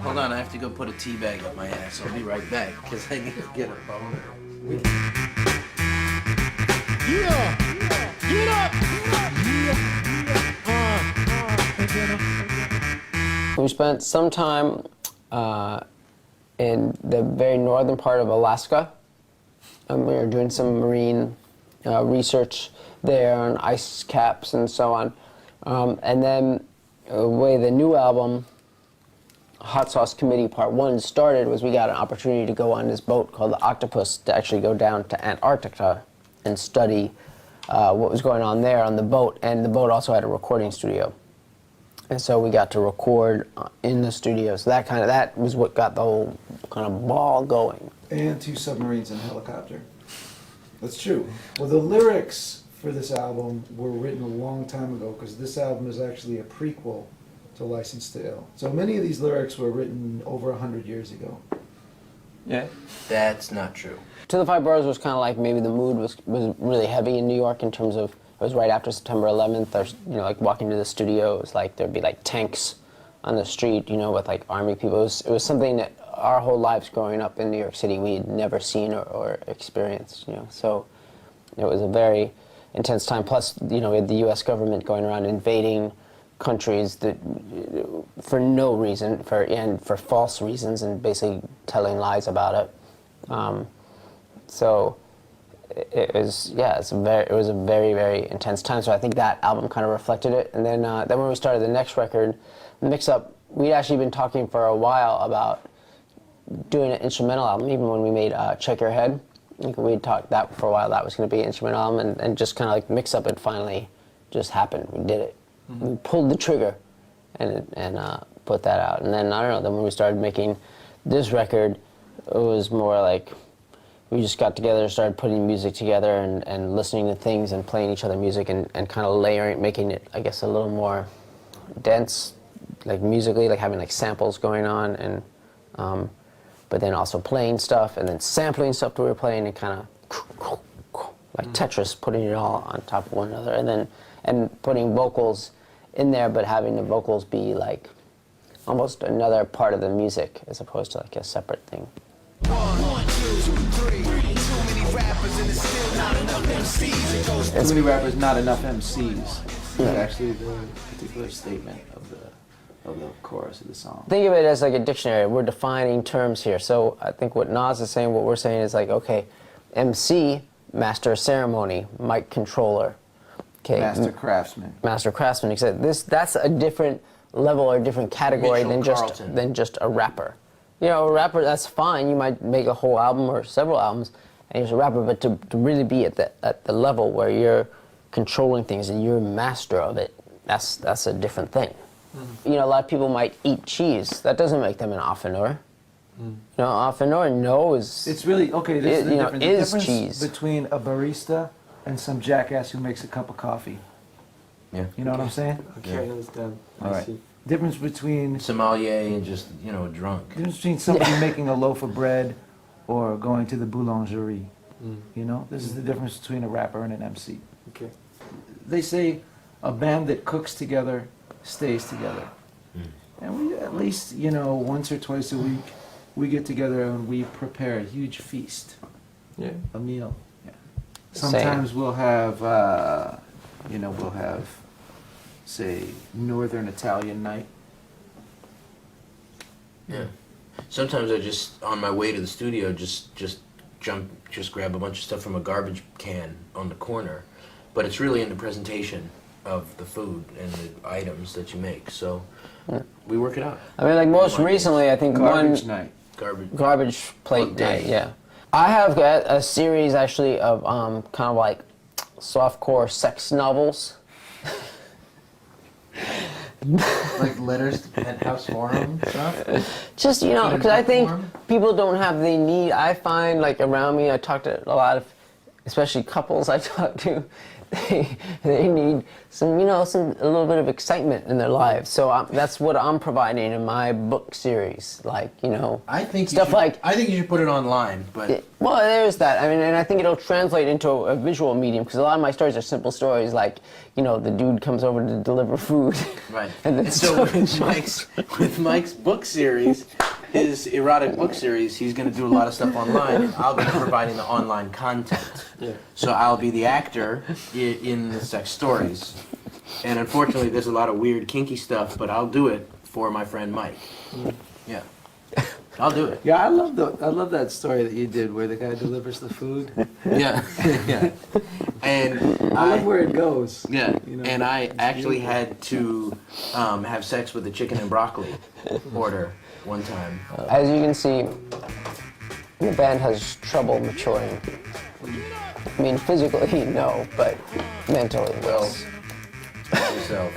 Hold on, I have to go put a tea bag up my ass. I'll be right back, because I need to get a boner. Yeah! Get up! We spent some time in the very northern part of Alaska. We were doing some marine research there on ice caps and so on. And then the way the new album, Hot Sauce Committee Part 1 started was we got an opportunity to go on this boat called the Octopus to actually go down to Antarctica and study what was going on there on the boat. And the boat also had a recording studio. And so we got to record in the studio. So that was what got the whole kind of ball going. And 2 submarines and a helicopter. That's true. Well, the lyrics for this album were written a long time ago because this album is actually a prequel to License to Ill. So many of these lyrics were written over 100 years ago. Yeah. That's not true. To the Five Boroughs was kind of like maybe the mood was really heavy in New York in terms of, it was right after September 11th. There's, like walking to the studio, it was like there'd be like tanks on the street, with like army people. It was something that our whole lives growing up in New York City we'd never seen or experienced, So it was a very intense time. Plus, we had the U.S. government going around invading countries that for no reason, for false reasons, and basically telling lies about it. So it was a very, very intense time. So I think that album kind of reflected it. And then when we started the next record, Mix Up, we'd actually been talking for a while about doing an instrumental album. Even when we made Check Your Head, we'd talked that for a while. That was going to be an instrumental album, and just kind of like Mix Up, it finally just happened. We did it. Mm-hmm. We pulled the trigger and put that out. And then I don't know. Then when we started making this record, it was more like we just got together, started putting music together, and listening to things and playing each other music and kind of layering, making it, I guess, a little more dense, like musically, like having like samples going on, and but then also playing stuff and then sampling stuff that we were playing and kind of like Tetris, putting it all on top of one another, and putting vocals in there, but having the vocals be like almost another part of the music as opposed to like a separate thing. 1, 2, 3. Too many rappers and there's still not enough MCs. Too many rappers, not enough MCs. Yeah. Is actually the particular statement of the chorus of the song. Think of it as like a dictionary. We're defining terms here. So I think what Nas is saying, what we're saying is like, okay, MC, master of ceremony, mic controller. Okay, master craftsman. Master craftsman. Except that's a different level or a different category than just a rapper. A rapper, that's fine. You might make a whole album or several albums and you're a rapper, but to really be at the level where you're controlling things and you're master of it, that's a different thing. Mm-hmm. A lot of people might eat cheese. That doesn't make them an affineur. Mm. Affineur knows. It's really, okay, this is the difference. The is difference cheese between a barista and some jackass who makes a cup of coffee. Yeah. You know what I'm saying? Okay, I understand. All right. Difference between sommelier and just, drunk. Difference between somebody making a loaf of bread or going to the boulangerie. This is the difference between a rapper and an MC. Okay. They say a band that cooks together stays together. And we, at least, once or twice a week, we get together and we prepare a huge feast. Yeah. A meal. Yeah. Sometimes we'll have, say, Northern Italian night. Yeah. Sometimes I just, on my way to the studio, just grab a bunch of stuff from a garbage can on the corner. But it's really in the presentation of the food and the items that you make. So we work it out. I mean, like most recently, I think garbage garbage plate night. Yeah. I have got a series actually of kind of like softcore sex novels. Like letters to Penthouse Forum stuff? Just, because I think people don't have the need. I find, like, around me, I talk to a lot of, especially couples I talk to, they need some, you know, a little bit of excitement in their lives. So that's what I'm providing in my book series, like, you know, I think stuff like. I think you should put it online, but Well, there's that. I mean, and I think it'll translate into a visual medium because a lot of my stories are simple stories, like, you know, the dude comes over to deliver food. right. And then And so with Mike's book series, his erotic book series, he's going to do a lot of stuff online, and I'll be providing the online content. Yeah. So I'll be the actor in the sex stories. And unfortunately, there's a lot of weird, kinky stuff, but I'll do it for my friend Mike. Yeah. I'll do it. Yeah, I love that story that you did where the guy delivers the food. Yeah. Yeah. And I love where it goes. Yeah, You know, and I it's actually beautiful. had to have sex with the chicken and broccoli order one time. As you can see, the band has trouble maturing. I mean, physically, no, but mentally, Well, yes. yourself.